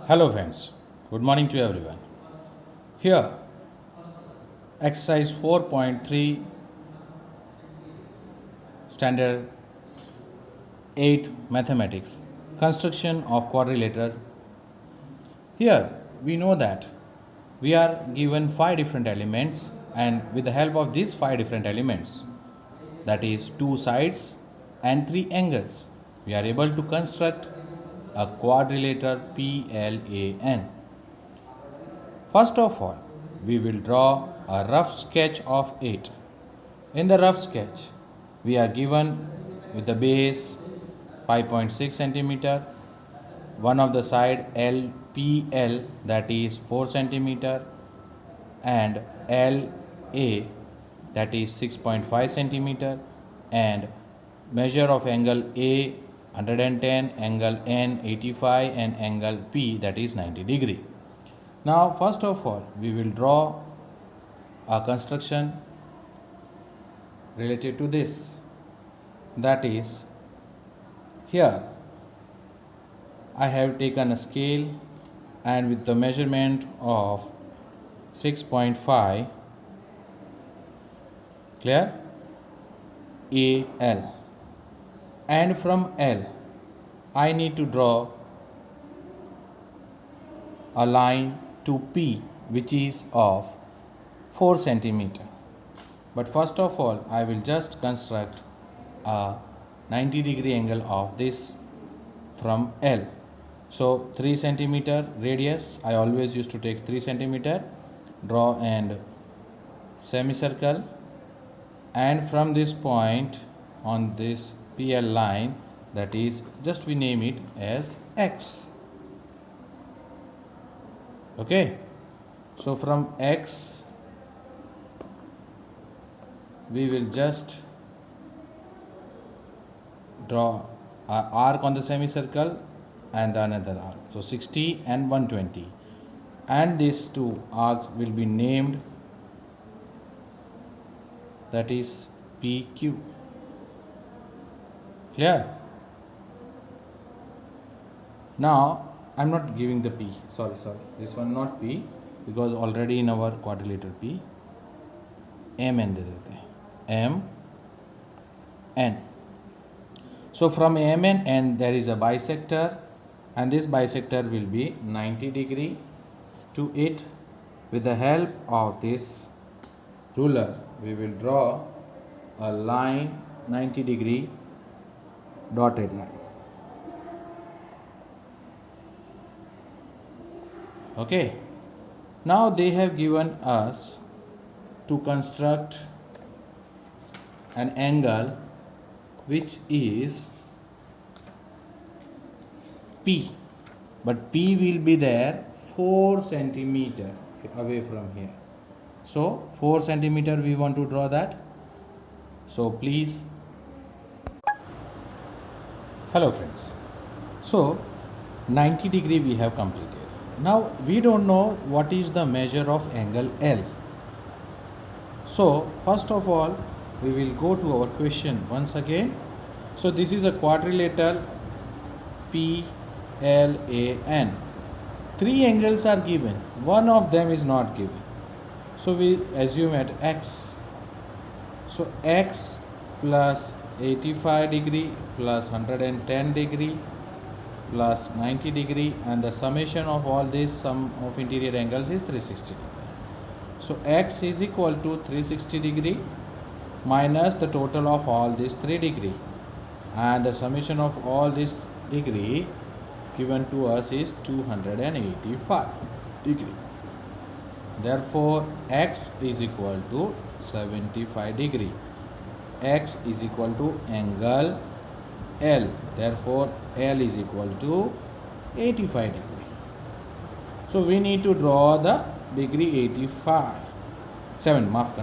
Hello friends, good morning to everyone. Here, exercise 4.3, standard 8 mathematics, construction of quadrilateral. Here, we know that we are given 5 different elements, and with the help of these 5 different elements, that is 2 sides and 3 angles, we are able to construct a quadrilateral PLAN. First of all, we will draw a rough sketch of it. In the rough sketch, we are given with the base 5.6 centimeter, one of the side LPL, that is 4 centimeter, and LA, that is 6.5 centimeter, and measure of angle A 110, angle N 85, and angle P, that is 90 degree. Now first of all, we will draw a construction related to this. That is, here I have taken a scale and with the measurement of 6.5, clear, AL, and from L I need to draw a line to P which is of 4 centimeter. But first of all, I will just construct a 90 degree angle of this from L. So 3 centimeter radius, I always used to take 3 centimeter, draw and semicircle, and from this point on this PL line, that is, just we name it as X. Okay, so from X we will just draw an arc on the semicircle and another arc, so 60 and 120, and these two arcs will be named, that is PQ. Clear? Now I'm not giving the P, sorry, this one not P, because already in our quadrilateral P MN दे देते हैं, MN. So from MN and there is a bisector, and this bisector will be 90 degree to it. With the help of this ruler, we will draw a line 90 degree dotted line. Okay, now they have given us to construct an angle which is P, but P will be there 4 centimeter away from here. So 4 centimeter we want to draw that. So please, hello friends, so 90 degree we have completed. Now we don't know what is the measure of angle L. So first of all, we will go to our question once again. So this is a quadrilateral PLAN. 3 angles are given, one of them is not given. So we assume at X. So X plus 85 degree plus 110 degree plus 90 degree, and the summation of all this sum of interior angles is 360 degree. So X is equal to 360 degree minus the total of all these 3 degree, and the summation of all this degree given to us is 285 degree. Therefore X is equal to 75 degree. X is equal to angle L. Therefore L is equal to 85 degree. So we need to draw the degree 85. 75.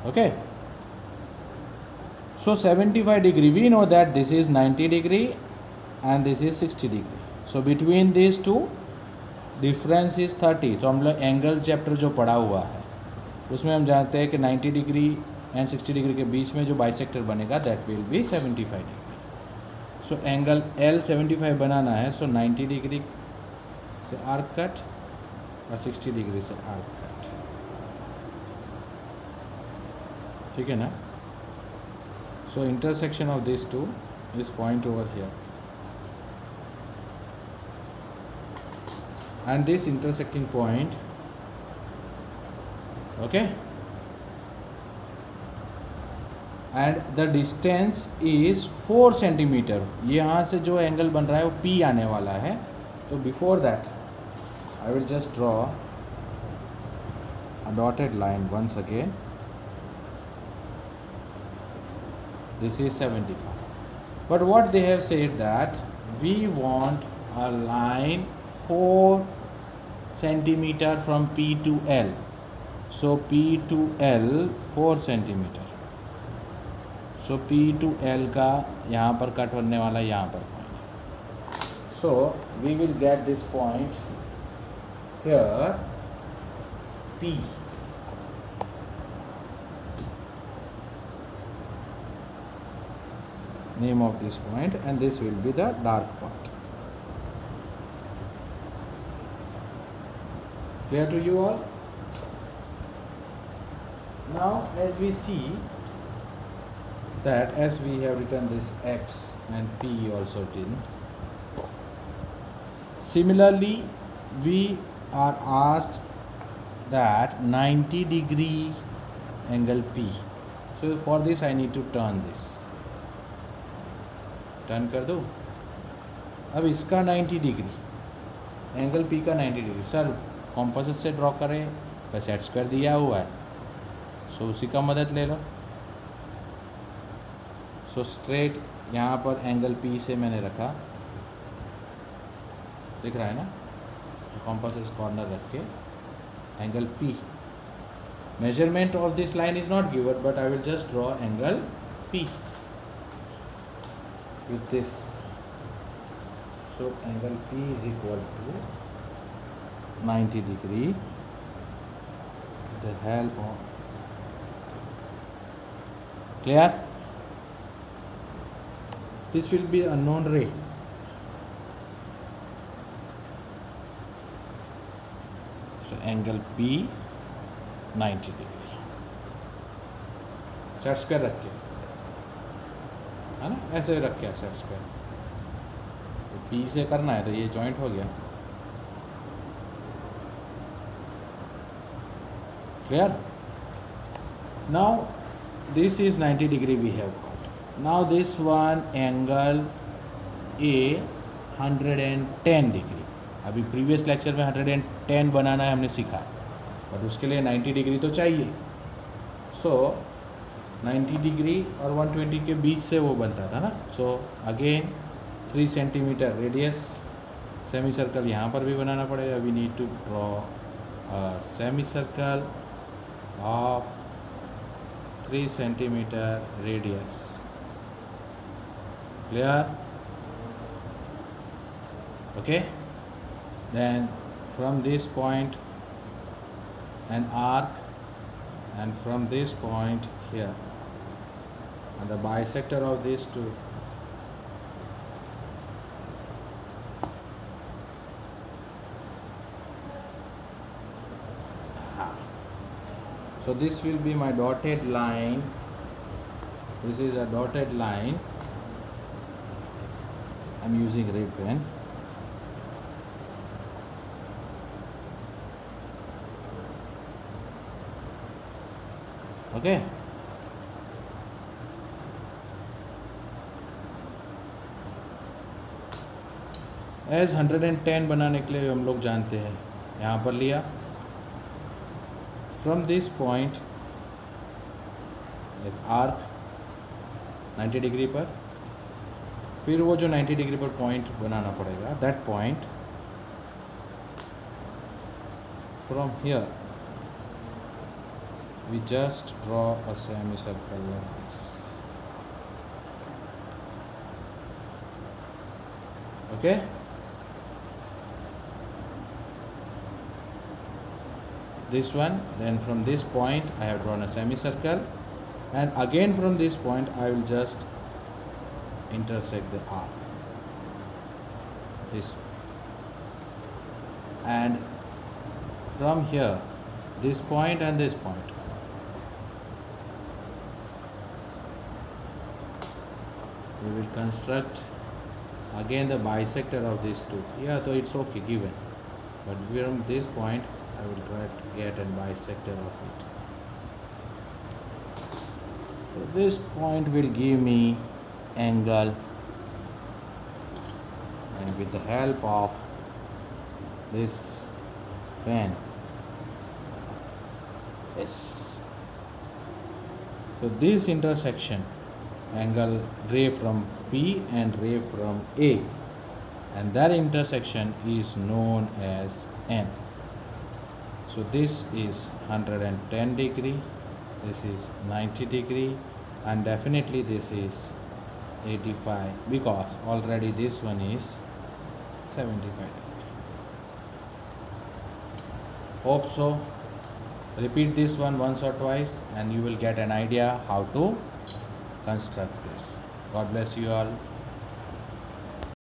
Okay. So 75 degree, we know that this is 90 degree and this is 60 degree. So between these two difference is 30. तो हम लोग angle chapter जो पढ़ा हुआ है उसमें हम जानते हैं कि 90 डिग्री एंड 60 डिग्री के बीच में जो बाइसेक्टर बनेगा that will be 75 degree. So angle L75 बनाना है, सो 90 डिग्री से आर्क कट और 60 डिग्री से आर्क कट, ठीक है ना. So intersection of this two is point over here, and this intersecting point, okay, and the distance is 4 centimetre. यहाँ से जो एंगल बन रहा है वो P आने वाला है. तो before that I will just draw a dotted line once again. This is 75, but what they have said that we want a line 4 centimeter from P to L. So P to L 4 centimeter. So P to L का यहाँ पर cut बनने वाला है, यहाँ पर point. So we will get this point here, P. Name of this point, and this will be the dark part. Clear to you all? Now as we see that as we have written this X and P also written, similarly we are asked that 90 degree angle P. So for this I need to turn this. Turn कर दो. अब इसका 90 degree angle P का 90 degree sir compass से draw करें, पर set square दिया हुआ है, सो उसी का मदद ले लो. सो स्ट्रेट यहाँ पर एंगल P से मैंने रखा, दिख रहा है ना, कॉम्पास कॉर्नर रख के angle P. Measurement of this line is not given, but I will just draw angle P with this. So angle P is equal to 90 degree with the help of, clear? This will be a known ray. So angle P 90 degree. Set square रख के, है ना, ऐसे रख के set square. तो P से करना है तो ये जॉइंट हो गया. Clear? Now this is 90 degree we have got. Now this one angle A 110 degree. अभी प्रीवियस लेक्चर में 110 बनाना है हमने सीखा, बट उसके लिए 90 डिग्री तो चाहिए. सो 90 डिग्री और 120 के बीच से वो बनता था ना. So again 3 centimetre radius semi circle यहाँ पर भी बनाना पड़ेगा. We need to draw a semi circle of 3 centimetre radius. Clear? Okay. Then from this point an arc, and from this point here, and the bisector of these two, so this will be my dotted line. This is a dotted line. I'm using red pen. Okay. As 110 बनाने के लिए हम लोग जानते हैं, यहाँ पर लिया फ्रॉम दिस पॉइंट एक आर्क 90 डिग्री पर, फिर वो जो 90 डिग्री पर पॉइंट बनाना पड़ेगा, that point from here we just draw a semicircle like this. Okay. This one, then from this point I have drawn a semicircle, and again from this point I will just intersect the arc, this, and from here this point and this point, we will construct again the bisector of these two. Yeah, though it's okay given, but from this point I will try to get a bisector of it. So this point will give me angle, and with the help of this pen, yes, so this intersection, angle ray from P and ray from A, and that intersection is known as N. So this is 110 degree, this is 90 degree, and definitely this is 85, because already this one is 75 degree. Hope so. Repeat this one once or twice and you will get an idea how to construct this. God bless you all.